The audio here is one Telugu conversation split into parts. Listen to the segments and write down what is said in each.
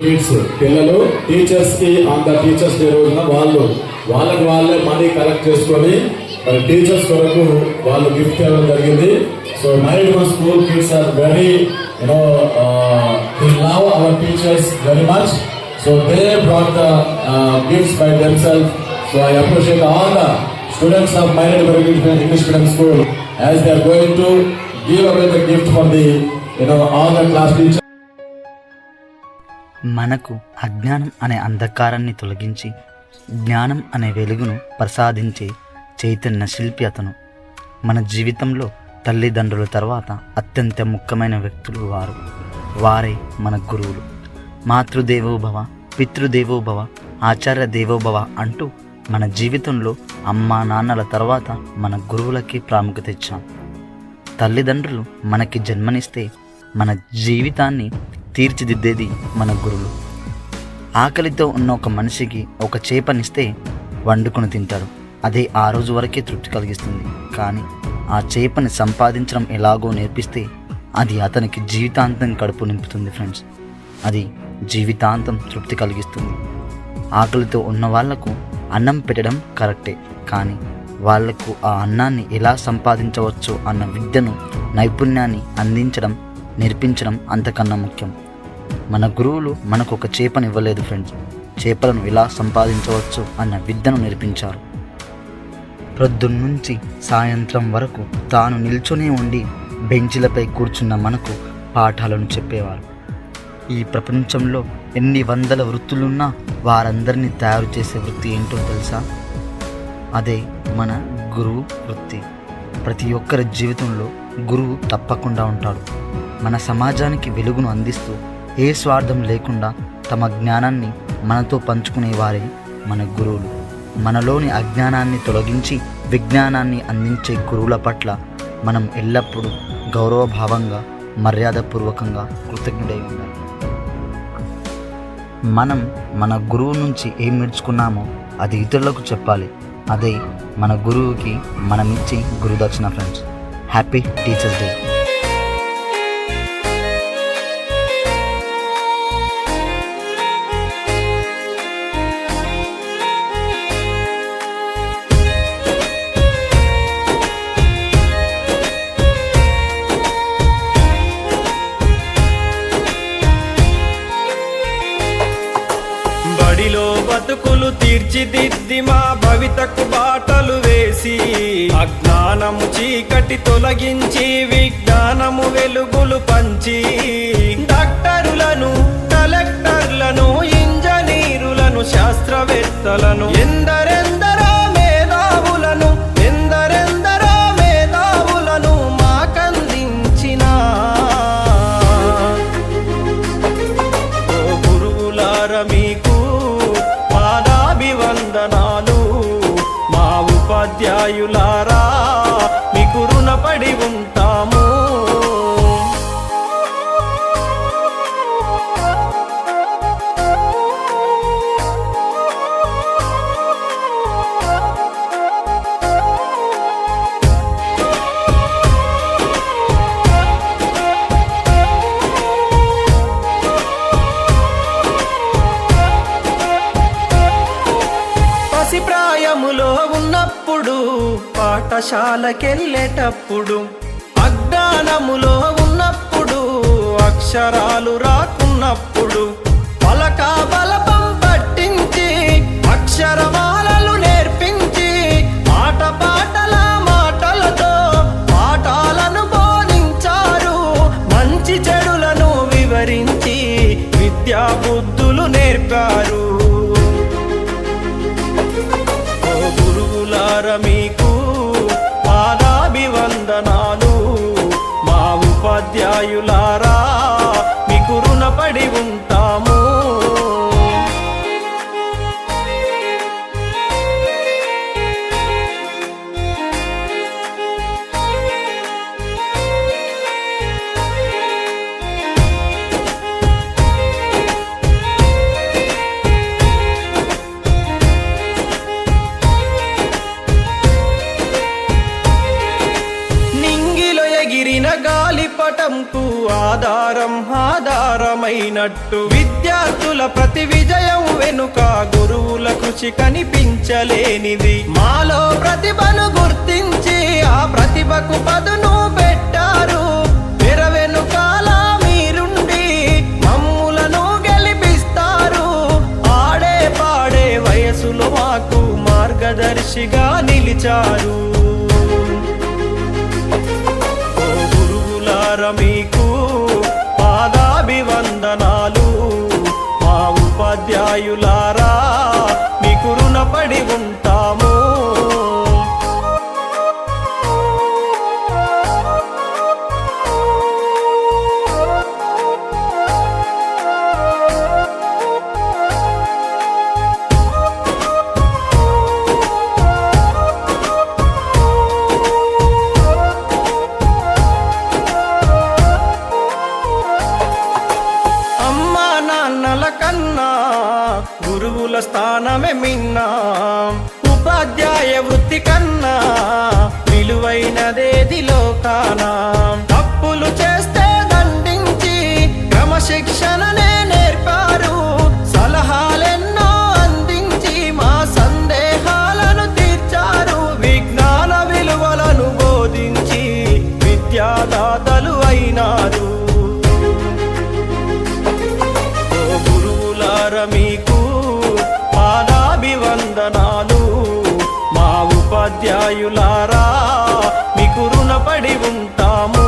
కిడ్స్ పిల్లలు టీచర్స్ కి ఆన్ ద టీచర్స్ డే రోజున వాళ్ళకి వాళ్ళే మనీ కలెక్ట్ చేసుకొని టీచర్స్ కొరకు వాళ్ళు గిఫ్ట్ ఇవ్వడం జరిగింది. So mind school kids are very they love our teachers very much. So they brought the gifts by themselves. So I appreciate all the students of Myred English Medium School as they are going to give away the gift for the all the class teachers. మనకు అజ్ఞానం అనే అంధకారాన్ని తొలగించి జ్ఞానం అనే వెలుగును ప్రసాదించే చైతన్య శిల్పి అతను. మన జీవితంలో తల్లిదండ్రుల తర్వాత అత్యంత ముఖ్యమైన వ్యక్తులు వారే మన గురువులు. మాతృదేవోభవ, పితృదేవోభవ, ఆచార్య దేవోభవ అంటూ మన జీవితంలో అమ్మా నాన్నల తర్వాత మన గురువులకి ప్రాముఖ్యత ఇచ్చాం. తల్లిదండ్రులు మనకి జన్మనిస్తే మన జీవితాన్ని తీర్చిదిద్దేది మన గురువులు. ఆకలితో ఉన్న ఒక మనిషికి ఒక చేపనిస్తే వండుకొని తింటాడు. అదే ఆ రోజు వరకే తృప్తి కలిగిస్తుంది. కానీ ఆ చేపని సంపాదించడం ఎలాగో నేర్పిస్తే అది అతనికి జీవితాంతం కడుపు నింపుతుంది ఫ్రెండ్స్. అది జీవితాంతం తృప్తి కలిగిస్తుంది. ఆకలితో ఉన్న వాళ్లకు అన్నం పెట్టడం కరెక్టే, కానీ వాళ్లకు ఆ అన్నాన్ని ఎలా సంపాదించవచ్చు అన్న విద్యను, నైపుణ్యాన్ని అందించడం, నేర్పించడం అంతకన్నా ముఖ్యం. మన గురువులు మనకు ఒక చేపను ఇవ్వలేదు ఫ్రెండ్స్, చేపలను ఎలా సంపాదించవచ్చు అన్న విద్యను నేర్పించారు. ప్రొద్దున్నుంచి సాయంత్రం వరకు తాను నిల్చొనే ఉండి బెంచీలపై కూర్చున్న మనకు పాఠాలను చెప్పేవారు. ఈ ప్రపంచంలో ఎన్ని వందల వృత్తులున్నా వారందరినీ తయారు చేసే వృత్తి ఏంటో తెలుసా? అదే మన గురువు వృత్తి. ప్రతి ఒక్కరి జీవితంలో గురువు తప్పకుండా ఉంటాడు. మన సమాజానికి వెలుగును అందిస్తూ ఏ స్వార్థం లేకుండా తమ జ్ఞానాన్ని మనతో పంచుకునేవారే మన గురువులు. మనలోని అజ్ఞానాన్ని తొలగించి విజ్ఞానాన్ని అందించే గురువుల పట్ల మనం ఎల్లప్పుడూ గౌరవభావంగా, మర్యాదపూర్వకంగా కృతజ్ఞుడై ఉండాలి. మనం మన గురువు నుంచి ఏం నేర్చుకున్నామో అది ఇతరులకు చెప్పాలి. అదే మన గురువుకి మనమిచ్చే గురుదక్షిణ ఫ్రెండ్స్. Happy teachers day. బడిలో బతుకులు తీర్చిదిద్ది మా భవితకు బాటలు వేసి, అజ్ఞానము చీకటి తొలగించి విజ్ఞానము వెలుగులు పంచి, డాక్టరులను, కలెక్టర్లను, ఇంజనీరులను, శాస్త్రవేత్తలను, ఎందరెందరో మేధావులను, ఎందరెందరో మేధావులను మాకందించిన ఓ గురువులార మీకు పాదాభివందనాలు. మా ఉపాధ్యాయులారా మీకు రుణపడి ఉంటాము. ప్రాయములో ఉన్నప్పుడు, పాఠశాలకెళ్ళేటప్పుడు, అజ్ఞానములో ఉన్నప్పుడు, అక్షరాలు రాకున్నప్పుడు, పలక బలపం పట్టించి అక్షరమాలలు నేర్పించి, ఆట పాటల మాటలతో పాఠాలను బోధించారు. మంచి చెడులను వివరించి విద్యా బుద్ధులు నేర్పారు. మీకు పాదాభివందనాలు. మా ఉపాధ్యాయులారా మీకు రుణపడి ఉంటాము. సాధ్యమైనట్టు విద్యార్థుల ప్రతి విజయం వెనుక గురువుల కృషి కనిపించలేనిది. మాలో ప్రతిభను గుర్తించి ఆ ప్రతిభకు పదును పెట్టారు. తెర వెనుకాల మీరుండి మమ్ములను గెలిపిస్తారు. ఆడే పాడే వయసులో మాకు మార్గదర్శిగా నిలిచారు. ఓ గురువులారా మీకు పాదాభివందనాలు. మా ఉపాధ్యాయులారా మీకు రుణపడి ఉంటాము. కన్నా గురువుల స్థానమే మిన్నా. ఉపాధ్యాయ వృత్తి కన్నా విలువైనదేది లోకానా. తప్పులు చేస్తే దండించి క్రమశిక్షణనే నేర్పారు. సలహాలెన్నో అందించి మా సందేహాలను తీర్చారు. విజ్ఞాన విలువలను బోధించి విద్యాదాతలు అయినారు. మీకు పాదాభివందనాలు. మా ఉపాధ్యాయులారా మీకు రుణపడి ఉంటాము.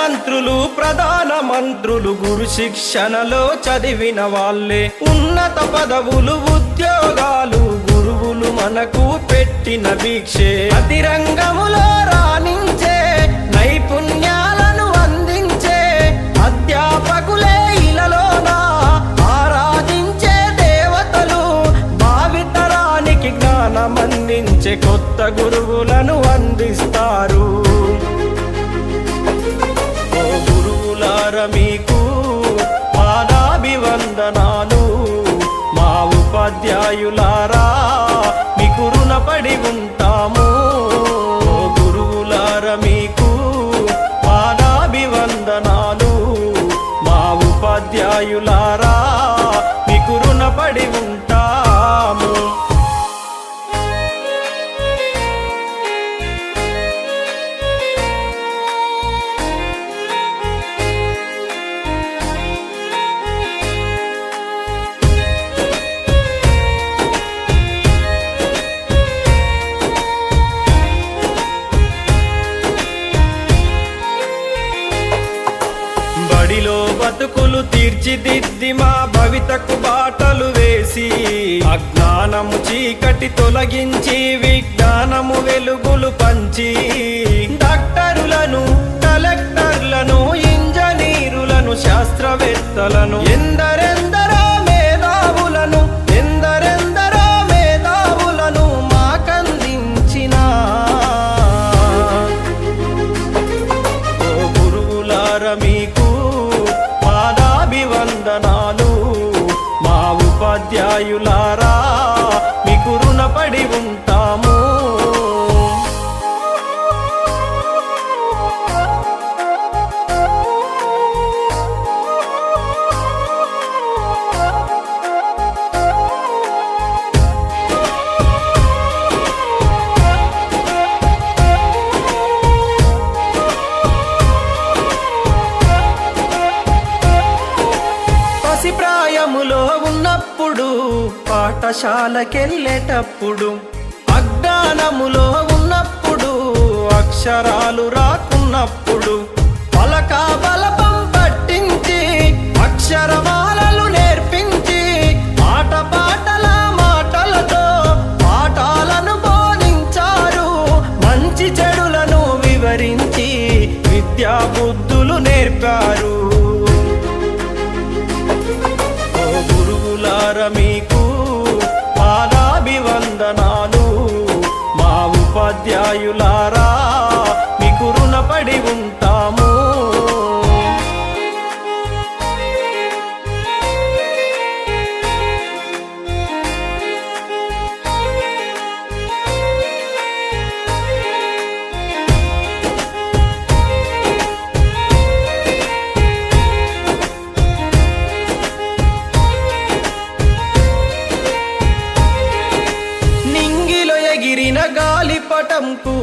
మంత్రులు ప్రధాన మంత్రులు గురు శిక్షణలో చదివిన వాళ్ళే. ఉన్నత పదవులు ఉద్యోగాలు గురువులు మనకు పెట్టిన భిక్షే. ప్రతి రంగములో రాణించే నైపుణ్యాలను అందించే అధ్యాపకులే ఇలలోన ఆరాధించే దేవతలు. భావితరానికి జ్ఞానం అందించే కొత్త గురువులను అందిస్తారు. మీకు పాదాభివందనాలు. మా ఉపాధ్యాయులారా మీకు రుణపడి ఉంటాము. గురువులారా మీకు పాదాభివందనాలు. మా ఉపాధ్యాయులారా మీకు రుణపడి ఉంటాము. బడిలో బతుకులు తీర్చిదిద్ది మా భవితకు బాటలు వేసి అజ్ఞానము చీకటి తొలగించి విజ్ఞానము వెలుగులు పంచి డాక్టరులను కలెక్టర్లను ఇంజనీరులను శాస్త్రవేత్తలను ఎందరెందరో మేధావులను ఎందరెందరో మేధావులను మాకందించిన ఓ గురువులారా మీకు పాదాభివందనాలు. మా ఉపాధ్యాయులారా మీకు రుణపడి ఉంటాము. ప్రాయములో ఉన్నప్పుడు పాఠశాలకెళ్ళేటప్పుడు అజ్ఞానములో ఉన్నప్పుడు అక్షరాలు రాకున్నప్పుడు పలక బలపం పట్టించి అక్షరమాలలు నేర్పించి ఆట పాటల మాటలతో పాఠాలను బోధించారు. మంచి చెడులను వివరించి విద్యా బుద్ధులు నేర్పారు. మీకు పాదాభివందనాలు. ఉపాధ్యాయులారా మీకు రుణపడి ఉంటాము. ఎగిరిన గాలిపటంకు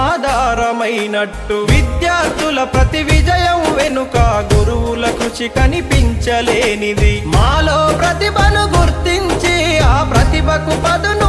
ఆధారమైనట్టు విద్యార్థుల ప్రతి విజయం వెనుక గురువుల కృషి కనిపించలేనిది. మాలో ప్రతిభను గుర్తించి ఆ ప్రతిభకు పదును